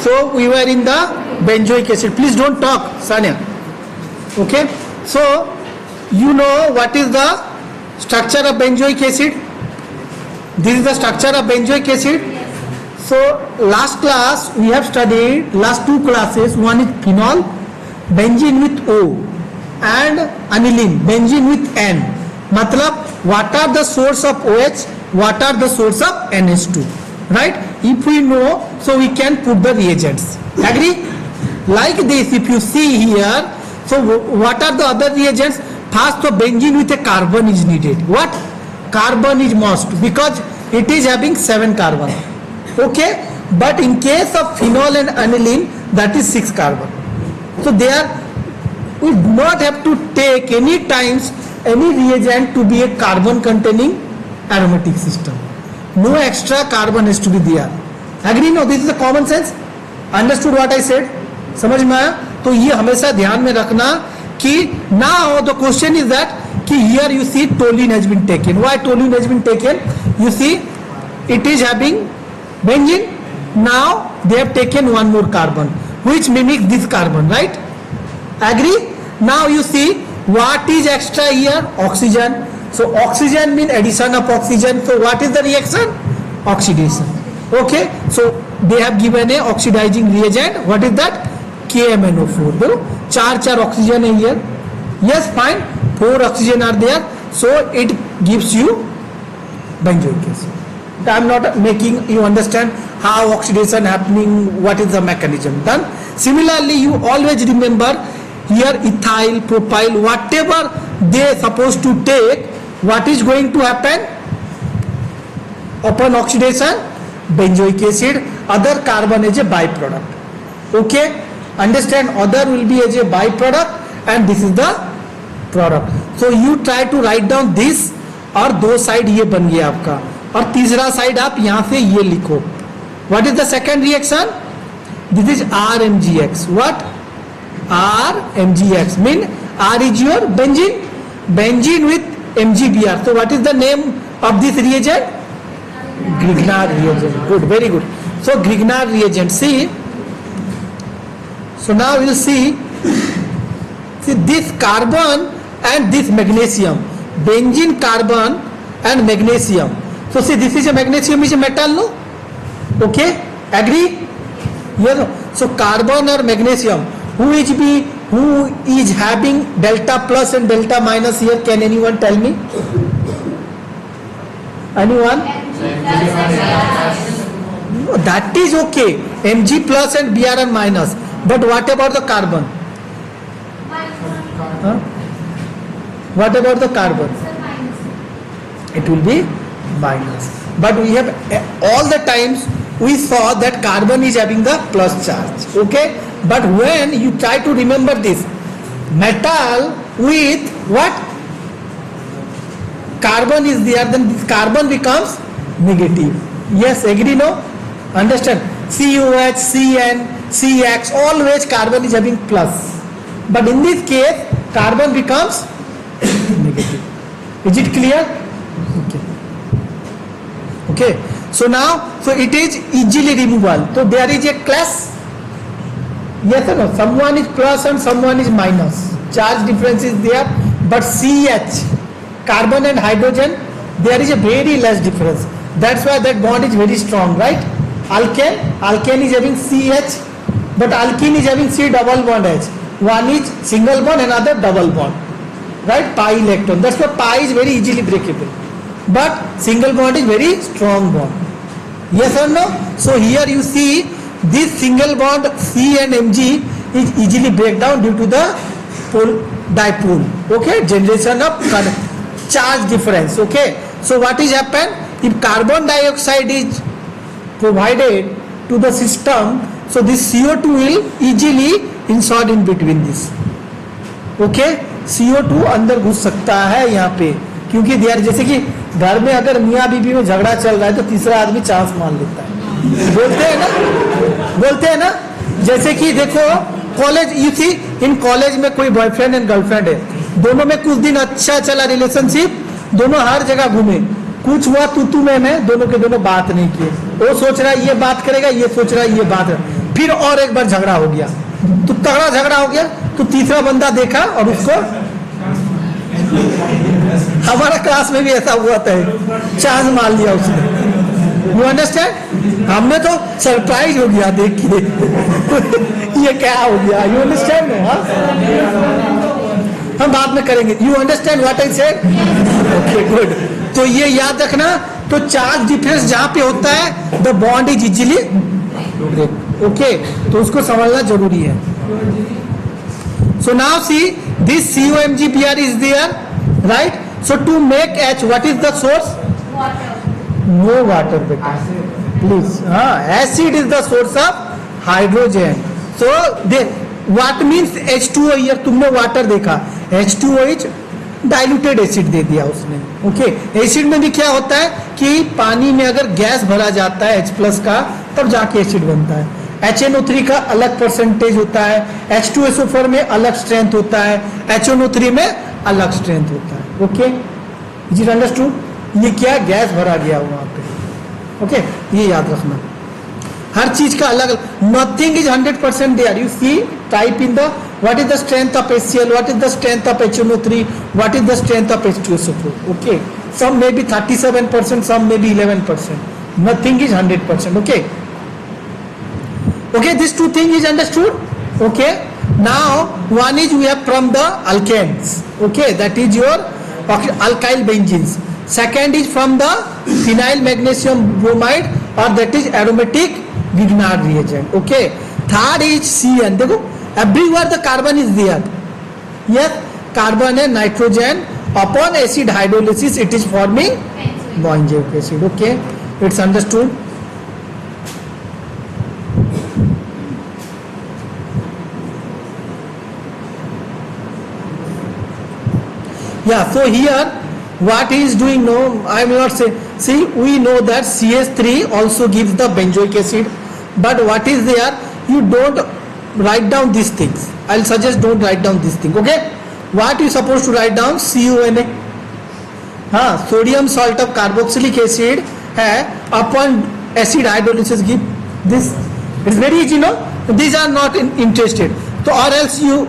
So we were in the benzoic acid. Please don't talk, Sanya. Okay. So you know what is the structure of benzoic acid? This is the structure of benzoic acid. So last class we have studied, last two classes, one is phenol, benzene with O, and aniline, benzene with N. Matlab, what are the source of OH, what are the source of NH2, right? If we know, so we can put the reagents. Agree? Like this, if you see here, so what are the other reagents? First, the benzene with a carbon is needed. What? Carbon is must, because it is having 7 carbon. Okay, but in case of phenol and aniline, that is 6 carbon. So there we do not have to take any times any reagent to be a carbon containing aromatic system. No extra carbon has to be there. Agree? No, this is a common sense. Understood what I said? समझ में आया? तो ये हमेशा ध्यान में रखना कि now the question is that कि here you see toluene has been taken. Why toluene has been taken? You see it is having benzene. Now they have taken one more carbon which mimics this carbon, right? Agree? Now you see what is extra here? Oxygen. So oxygen means addition of oxygen. So what is the reaction? Oxidation. Okay. So they have given a oxidizing reagent. What is that? KMNO4. देखो 4 oxygen है here. Yes, fine. 4 oxygen are there. So it gives you benzoic acid. I am not making you understand how oxidation happening, what is the mechanism. Done. Similarly, you always remember here ethyl, propyl, whatever they supposed to take, what is going to happen? Upon oxidation, benzoic acid, other carbon is a byproduct. Okay? Understand? Other will be as a byproduct and this is the product. So you try to write down this और 2 side ये बन गया आपका और तीसरा side आप यहाँ से ये लिखो. What is the second reaction? This is RMGX. What? RMGX mean R is your benzene, benzene with MgBr. So what is the name of this reagent? Grignard reagent. Good, very good. So Grignard reagent. See. So now we'll see this carbon and this magnesium. Benzene, carbon and magnesium. So see, this is a magnesium is a metal, no? Okay, agree? Yes. So carbon or magnesium, who is having delta plus and delta minus here? Can anyone tell me? Anyone? No, that is okay. Mg plus and Br minus. But what about the carbon? Huh? What about the carbon? It will be minus. But we have all the times we saw that carbon is having the plus charge. Okay? But when you try to remember this, metal with what? Carbon is there, then this carbon becomes negative. Yes, agree, no? Understand? COH, CN, CX, always carbon is having plus. But in this case, carbon becomes negative. Is it clear? Okay. Okay. So now, so it is easily removable. So there is a class. Yes or no? Someone is plus and someone is minus. Charge difference is there. But CH, carbon and hydrogen, there is a very less difference. That's why that bond is very strong, right? Alkane is having CH, but alkene is having C double bond H. One is single bond, another double bond, right? Pi electron. That's why pi is very easily breakable. But single bond is very strong bond. Yes or no? So here you see this single bond C and Mg is easily break down due to the dipole. Okay, generation of charge difference. Okay, so what is happen? If carbon dioxide is provided to the system, so this CO2 will easily insert in between this. Okay, CO2 अंदर घुस सकता है यहाँ पे, क्योंकि देर जैसे कि घर में अगर मियाँ बीबी में झगड़ा चल रहा है तो तीसरा आदमी चांस मान लेता है. बोलते हैं ना. जैसे कि देखो college, you see in college में कोई बॉयफ्रेंड एंड गर्लफ्रेंड है, दोनों में कुछ दिन अच्छा चला रिलेशनशिप, दोनों हर जगह घूमे, कुछ हुआ तू में दोनों के दोनों बात नहीं किए. वो सोच रहा है ये बात करेगा, ये सोच रहा है ये बात है. फिर और एक बार झगड़ा हो गया, तो तगड़ा झगड़ा हो गया, तो तीसरा बंदा देखा और उसको, हमारा क्लास में भी ऐसा हुआ था, चांद मार लिया उसने। You understand? हमने तो सरप्राइज हो गया देख के ये क्या हो गया। You understand? हम बाद में करेंगे। You understand what I said? Okay good. तो ये याद रखना, तो चार्ज डिफरेंस जहां पे होता है the bond is easily break. Okay, तो उसको समझना जरूरी है। So now see this COMgBr is there, right? So to make H, what is the source? Water. No water, beta. Please. Acid is the source of hydrogen. So what means H2O here? तुमने water देखा, H2O is diluted acid दे दिया उसने। Okay, acid में भी क्या होता है कि पानी में अगर गैस भरा जाता है H+ का, तब जाके एसिड बनता है। HNO3 का अलग परसेंटेज होता है, H2SO4 में अलग स्ट्रेंथ होता है, HNO3 में अलग स्ट्रेंथ होता है। Okay, is it understood? ये क्या गैस भरा गया वहां पे। ओके, ये याद रखना, हर चीज का अलग, nothing is 100% there. You see type in the what is the strength of HCl, what is the strength of HNO3, what is the strength of H2SO4. Okay, some may be 37%, some may be 11%. Nothing is 100%. Okay. Okay, these two things is understood. Okay, now one is we have from the alkanes. Okay, that is your alkyl benzenes. Second is from the phenyl magnesium bromide, or that is aromatic Grignard reagent. Okay, third is CN. देखो, everywhere the carbon is there. Yes, carbon and nitrogen upon acid hydrolysis it is forming benzoic acid. Okay, it's understood. Yeah, so here what he is doing, no, I will not say, see, we know that CH3 also gives the benzoic acid, but what is there, you don't write down these things. I'll suggest don't write down this thing. Okay, what you supposed to write down? CONA. Sodium salt of carboxylic acid है upon acid hydrolysis give this. It's very easy, no? These are not interested. So or else you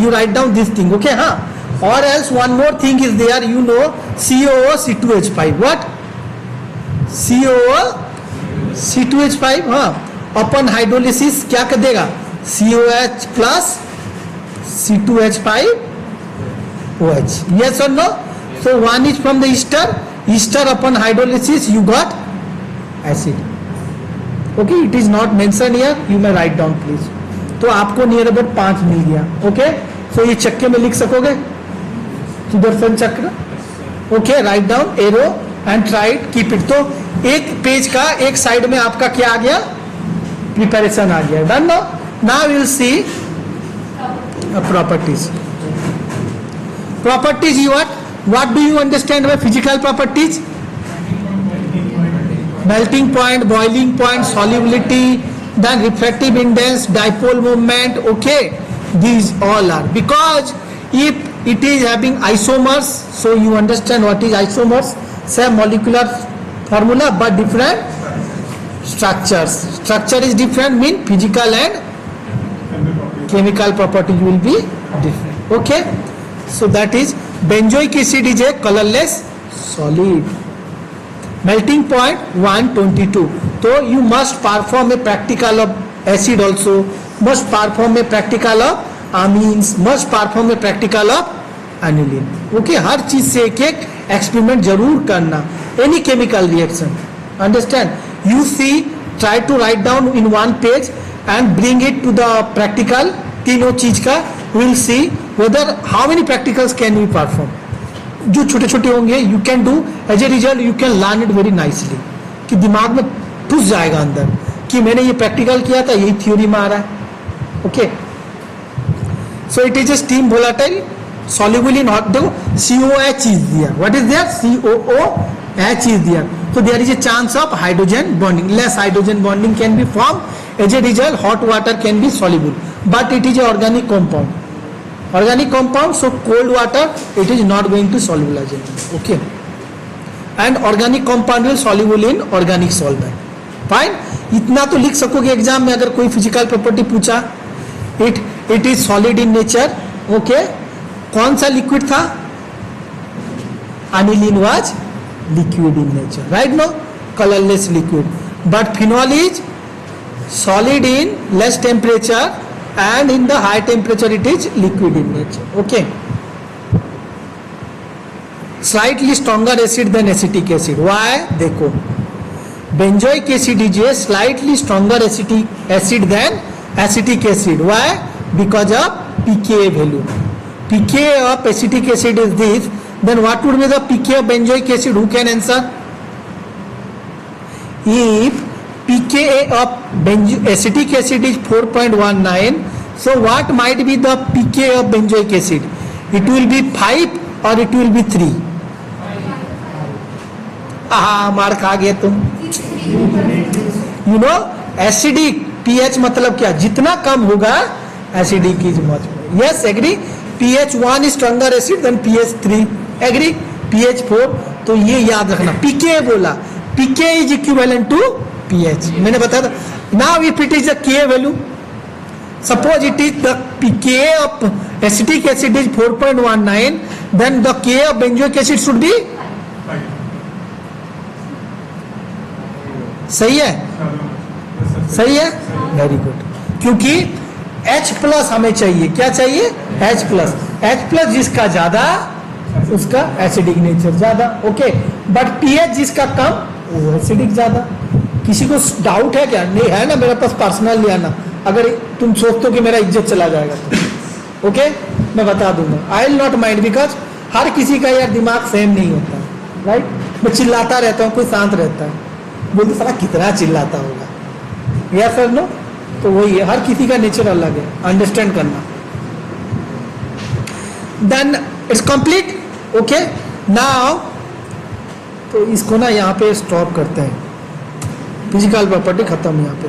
you write down this thing. Okay, or else one more thing is there, you know, COO C2H5. What? COO C2H5 upon hydrolysis क्या कर देगा? COH plus C2H5 OH. Yes or no? So one is from the ester upon hydrolysis you got acid. Okay, it is not mentioned here, you may write down please. तो आपको near about 5 मिल गया। Okay, सो ये चक्के में लिख सकोगे, सुदर्शन चक्र। Okay, write down arrow and try keep it. तो एक पेज का एक साइड में आपका क्या आ गया? प्रिपरेशन आ गया। Done no? Now we will see properties. Properties you what do you understand by physical properties? Melting point, boiling point, solubility, then refractive index, dipole moment. Okay, these all are, because if it is having isomers, so you understand what is isomers, same molecular formula but different structures. Structure is different, mean physical and chemical properties will be different. Okay, so that is benzoic acid is a colorless solid. Melting point 122. So you must perform a practical of acid also, must perform a practical of amines, must perform a practical of aniline. Okay, हर चीज से एक एक experiment जरूर करना, any chemical reaction. Understand? You see, try to write down in one page and bring it to the practical. तीनों चीज का we'll see whether how many practicals can we perform. जो छोटे छोटे होंगे you can do, as a result you can learn it very nicely, कि दिमाग में घुस जाएगा अंदर कि मैंने ये प्रैक्टिकल किया था, यही थ्योरी में आ रहा है। Okay, so it is a steam volatile soluble in hot. देखो COH is there. What is there? COOH is there. So there is a chance of hydrogen bonding. Less hydrogen bonding can be formed. As a result, hot water can be soluble. But it is an organic compound. Organic compound, so cold water, it is not going to solubilize it. Okay. And organic compound will soluble in organic solvent. Fine. इतना तो लिख सकोगे exam में अगर कोई physical property पूछा. It is solid in nature. Okay, कौन सा लिक्विड था? Aniline was liquid in nature, right? No, colorless liquid. But phenol is solid in less temperature, and in the high temperature it is liquid in nature. Okay. Slightly stronger acid than acetic acid. Why? देखो, benzoic acid is a slightly stronger acid than acetic acid. Why? Because of pKa value. pKa of acetic acid is this. Then what would be the pKa of benzoic acid? Who can answer? If pKa of acetic acid is 4.19, so what might be the pKa of benzoic acid? It will be 5 or it will be 3? मार खा गए तुम. You know, acidic pH मतलब क्या? जितना कम होगा acidic is much more. Yes, agree. pH 1 is stronger acid than pH 3. Agree. pH 4. तो ये याद रखना. pKa बोला, pKa is equivalent to pH. मैंने बताया था. Now if it is the Ka value, suppose it is the pKa of acetic acid is 4.19, then the Ka of benzoic acid should be. सही है, सही है, वेरी गुड. क्योंकि H plus हमें चाहिए. क्या चाहिए? H plus. H प्लस जिसका ज्यादा उसका एसिडिक नेचर ज्यादा. ओके, बट पीएच जिसका कम वो एसिडिक ज्यादा. किसी को डाउट है क्या? नहीं है ना, मेरे पास पर्सनल ले आना अगर तुम सोचते हो कि मेरा इज्जत चला जाएगा तो. ओके, मैं बता दूंगा. I will not mind, because हर किसी का यार दिमाग सेम नहीं होता, राइट? मैं चिल्लाता रहता हूँ, कोई शांत रहता है. बोलते साला कितना चिल्लाता होगा. या सर नो, तो वही है, हर किसी का नेचर अलग है. अंडरस्टैंड करना. Then it's complete. Okay, now तो इसको ना यहाँ पे स्टॉप करते हैं. फिजिकल प्रॉपर्टी खत्म यहाँ पे.